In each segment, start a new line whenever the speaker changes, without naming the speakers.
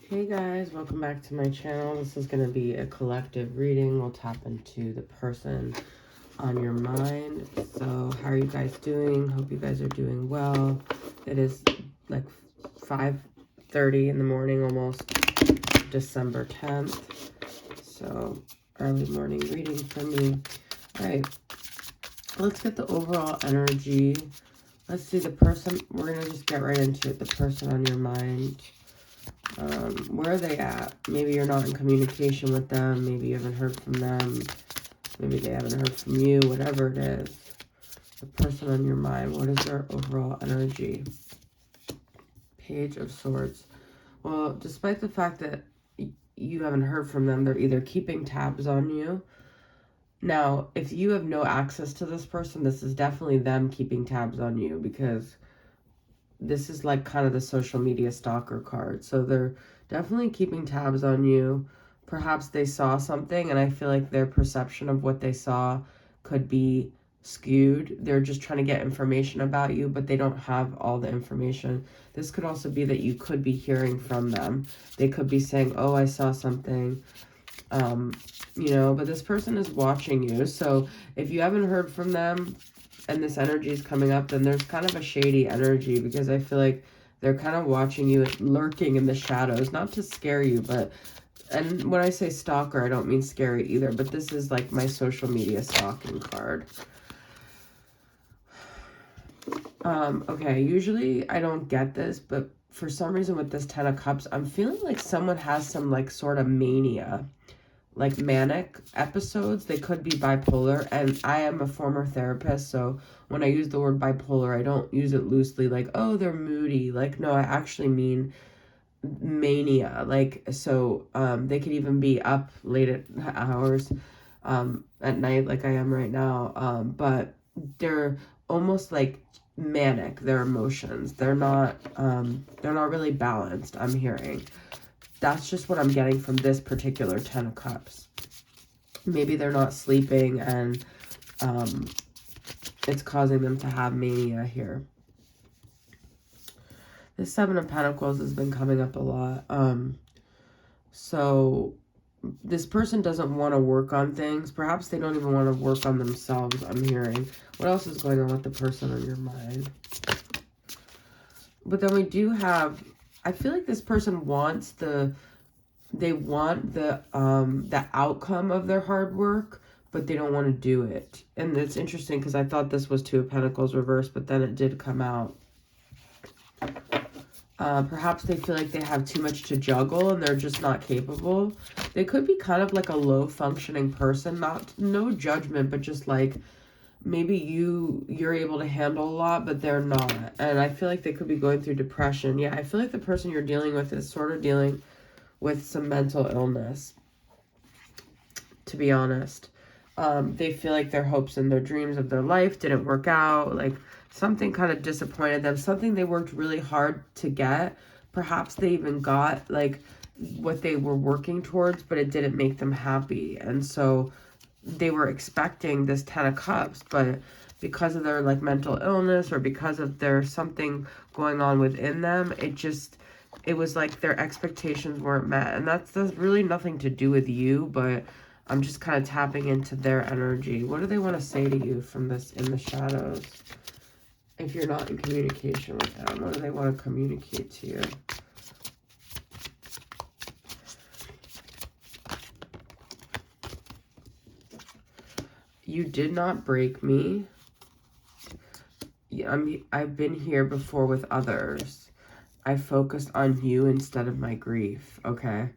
Hey guys, welcome back to my channel. This is going to be a collective reading. We'll tap into the person on your mind. So how are you guys doing? Hope you guys are doing well. It is like 5:30 in the morning, almost December 10th. So early morning reading for me. All right, let's get the overall energy. Let's see the person. We're going to just get right into it. The person on your mind. Where are they at? Maybe you're not in communication with them. Maybe you haven't heard from them. Maybe they haven't heard from you. Whatever it is. The person on your mind. What is their overall energy? Page of Swords. Well, despite the fact that you haven't heard from them, they're either keeping tabs on you. Now, if you have no access to this person, this is definitely them keeping tabs on you, because this is like kind of the social media stalker card. So they're definitely keeping tabs on you. Perhaps they saw something, and I feel like their perception of what they saw could be skewed. They're just trying to get information about you, but they don't have all the information. This could also be that you could be hearing from them. They could be saying, oh, I saw something, but this person is watching you. So if you haven't heard from them, and this energy is coming up, then there's kind of a shady energy, because I feel like they're kind of watching you, lurking in the shadows, not to scare you, but, and when I say stalker, I don't mean scary either, but this is like my social media stalking card. Okay, usually I don't get this, but for some reason with this 10 of Cups, I'm feeling like someone has some like sort of mania, like manic episodes. They could be bipolar, and I am a former therapist, so when I use the word bipolar, I don't use it loosely, like, oh, they're moody. Like, no, I actually mean mania. Like, so they could even be up late at hours at night, like I am right now, but they're almost like manic, their emotions. They're not really balanced, I'm hearing. That's just what I'm getting from this particular 10 of Cups. Maybe they're not sleeping, and it's causing them to have mania here. The 7 of Pentacles has been coming up a lot. So this person doesn't want to work on things. Perhaps they don't even want to work on themselves, I'm hearing. What else is going on with the person on your mind? But then we do have, I feel like this person wants the outcome of their hard work, but they don't want to do it. And it's interesting, because I thought this was 2 of Pentacles reversed, but then it did come out. Perhaps they feel like they have too much to juggle and they're just not capable. They could be kind of like a low functioning person, no judgment, but just like maybe you're able to handle a lot, but they're not. And I feel like they could be going through depression. Yeah, I feel like the person you're dealing with is sort of dealing with some mental illness, to be honest. They feel like their hopes and their dreams of their life didn't work out. Like, something kind of disappointed them. Something they worked really hard to get. Perhaps they even got, like, what they were working towards, but it didn't make them happy. And so they were expecting this 10 of Cups, but because of their, like, mental illness, or because of their something going on within them, it was like their expectations weren't met. And that's really nothing to do with you, but I'm just kind of tapping into their energy. What do they want to say to you from this in the shadows? If you're not in communication with them, what do they want to communicate to you? You did not break me. I've been here before with others. I focused on you instead of my grief. Okay.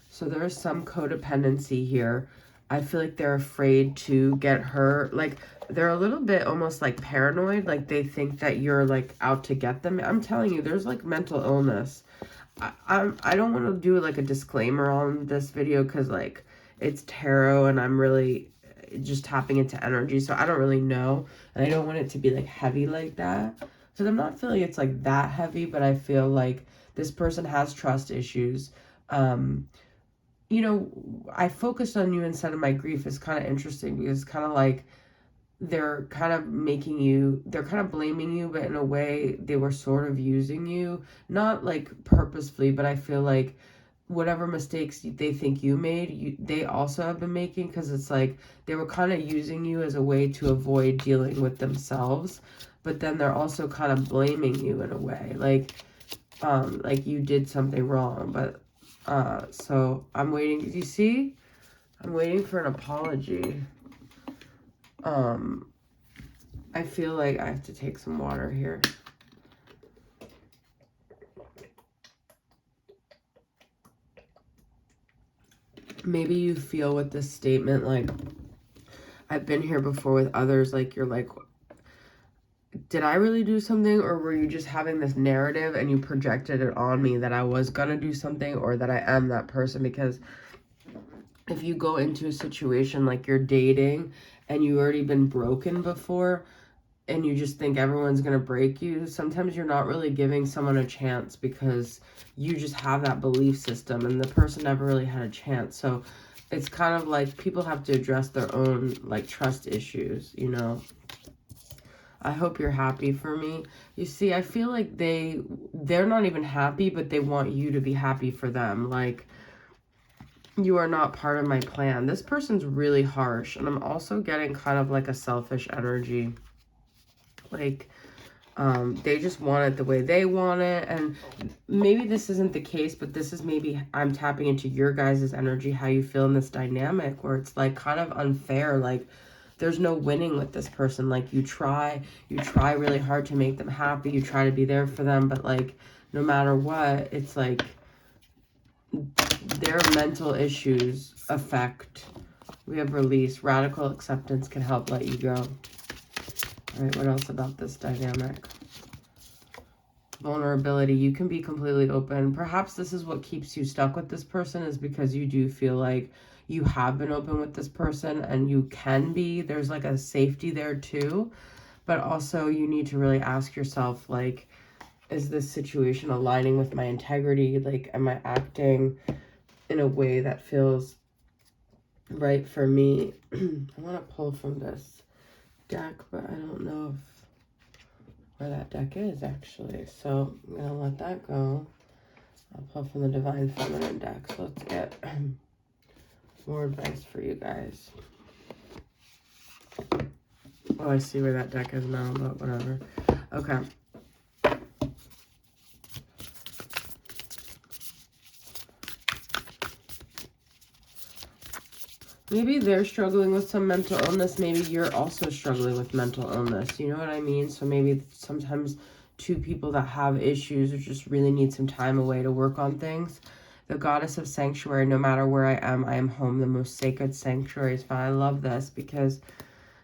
So there's some codependency here. I feel like they're afraid to get hurt. Like, they're a little bit almost like paranoid. Like, they think that you're like out to get them. I'm telling you, there's like mental illness. I don't want to do like a disclaimer on this video, because like it's tarot and I'm really just tapping into energy. So I don't really know. And I don't want it to be like heavy like that. So I'm not feeling it's like that heavy, but I feel like this person has trust issues. I focused on you instead of my grief is kind of interesting, because it's kind of like they're kind of making you, they're kind of blaming you, but in a way they were sort of using you, not like purposefully, but I feel like whatever mistakes they think you made, they also have been making, because it's like they were kind of using you as a way to avoid dealing with themselves, but then they're also kind of blaming you in a way, like you did something wrong. But so I'm waiting, you see, I'm waiting for an apology. I feel like I have to take some water here. Maybe you feel with this statement, like, I've been here before with others, like, you're like, did I really do something, or were you just having this narrative and you projected it on me that I was gonna do something, or that I am that person? Because if you go into a situation like you're dating and you've already been broken before, and you just think everyone's going to break you, sometimes you're not really giving someone a chance, because you just have that belief system and the person never really had a chance. So it's kind of like people have to address their own, like, trust issues, you know. I hope you're happy for me. You see, I feel like they're not even happy, but they want you to be happy for them. Like, you are not part of my plan. This person's really harsh, and I'm also getting kind of like a selfish energy. Like, they just want it the way they want it. And maybe this isn't the case, but this is maybe I'm tapping into your guys' energy, how you feel in this dynamic, where it's like kind of unfair. Like, there's no winning with this person. Like, you try really hard to make them happy, you try to be there for them, but like no matter what, it's like their mental issues affect. We have release. Radical acceptance can help let you go. All right, what else about this dynamic? Vulnerability. You can be completely open. Perhaps this is what keeps you stuck with this person, is because you do feel like you have been open with this person, and you can be. There's like a safety there too. But also you need to really ask yourself, like, is this situation aligning with my integrity? Like, am I acting in a way that feels right for me? I want to pull from this deck, but I don't know where that deck is actually, so I'm gonna let that go. I'll pull from the Divine Feminine deck. So let's get more advice for you guys. Oh, I see where that deck is now, but whatever. Okay. Maybe they're struggling with some mental illness. Maybe you're also struggling with mental illness. You know what I mean? So maybe sometimes two people that have issues or just really need some time away to work on things. The goddess of sanctuary, no matter where I am home. The most sacred sanctuary is found. I love this, because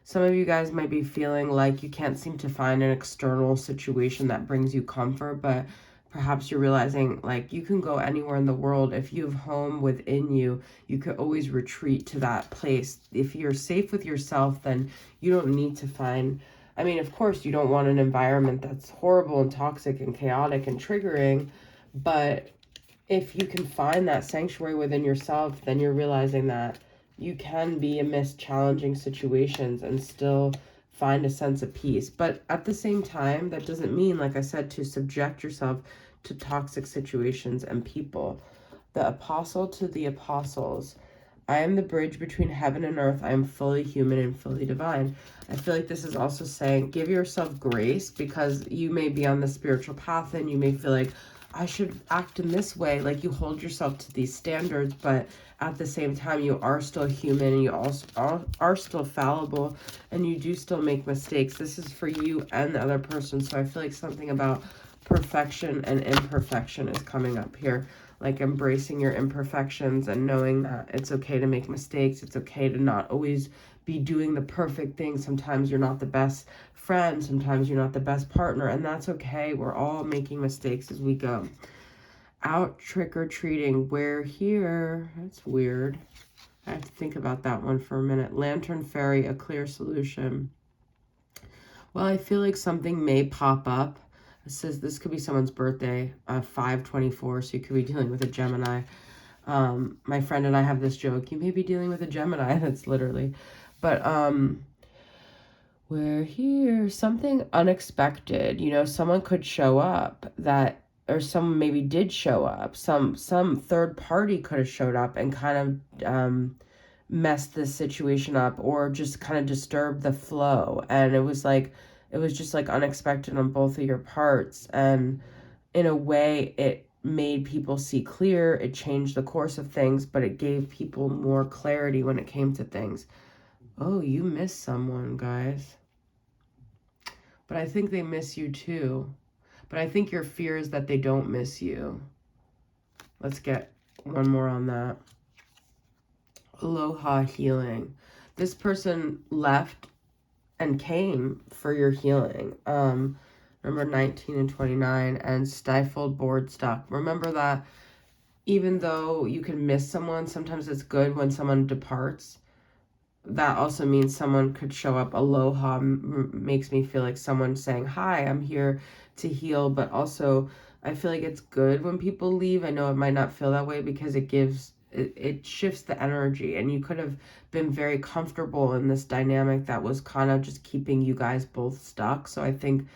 some of you guys might be feeling like you can't seem to find an external situation that brings you comfort, but perhaps you're realizing, like, you can go anywhere in the world. If you have home within you, you could always retreat to that place. If you're safe with yourself, then you don't need to find, I mean, of course, you don't want an environment that's horrible and toxic and chaotic and triggering, but if you can find that sanctuary within yourself, then you're realizing that you can be amidst challenging situations and still find a sense of peace. But at the same time, that doesn't mean, like I said, to subject yourself to toxic situations and people. The apostle to the apostles. I am the bridge between heaven and earth. I am fully human and fully divine. I feel like this is also saying, give yourself grace, because you may be on the spiritual path and you may feel like, I should act in this way. Like, you hold yourself to these standards, but at the same time, you are still human, and you also are still fallible, and you do still make mistakes. This is for you and the other person. So I feel like something about perfection and imperfection is coming up here. Like, embracing your imperfections and knowing that it's okay to make mistakes. It's okay to not always be doing the perfect thing. Sometimes you're not the best friend. Sometimes you're not the best partner, and that's okay. We're all making mistakes as we go. Out trick-or-treating. We're here. That's weird. I have to think about that one for a minute. Lantern Fairy, a clear solution. Well, I feel like something may pop up. It says this could be someone's birthday, 5/24, so you could be dealing with a Gemini. My friend and I have this joke. You may be dealing with a Gemini. That's literally. But We're here. Something unexpected. You know, someone could show up that, or someone maybe did show up. Some third party could have showed up and kind of messed this situation up, or just kind of disturbed the flow. And it was just like unexpected on both of your parts. And in a way, it made people see clear. It changed the course of things, but it gave people more clarity when it came to things. Oh, you miss someone, guys. But I think they miss you too. But I think your fear is that they don't miss you. Let's get one more on that. Aloha healing. This person left and came for your healing. Number 19 and 29, and stifled, bored, stuck. Remember that even though you can miss someone, sometimes it's good when someone departs. That also means someone could show up. Aloha makes me feel like someone saying, hi, I'm here to heal. But also, I feel like it's good when people leave. I know it might not feel that way because it shifts the energy. And you could have been very comfortable in this dynamic that was kind of just keeping you guys both stuck. So I think,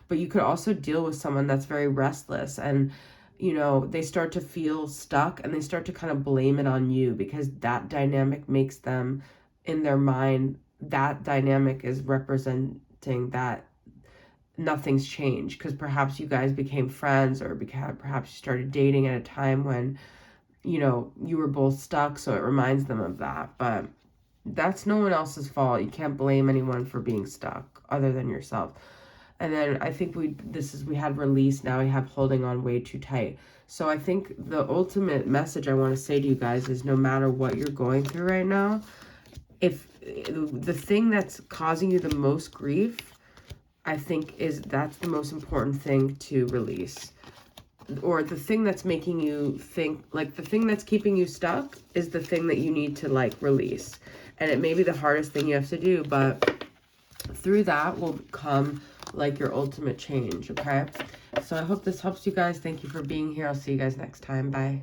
but you could also deal with someone that's very restless, and you know, they start to feel stuck and they start to kind of blame it on you, because that dynamic makes them, in their mind, that dynamic is representing that nothing's changed, because perhaps you guys became friends, or perhaps you started dating at a time when, you know, you were both stuck, so it reminds them of that. But that's no one else's fault. You can't blame anyone for being stuck other than yourself. And then I think we had release, now we have holding on way too tight. So I think the ultimate message I want to say to you guys is, no matter what you're going through right now, if the thing that's causing you the most grief, I think that's the most important thing to release. Or the thing that's making you think, like the thing that's keeping you stuck is the thing that you need to like release. And it may be the hardest thing you have to do, but through that will come like your ultimate change, okay? So I hope this helps you guys. Thank you for being here. I'll see you guys next time. Bye.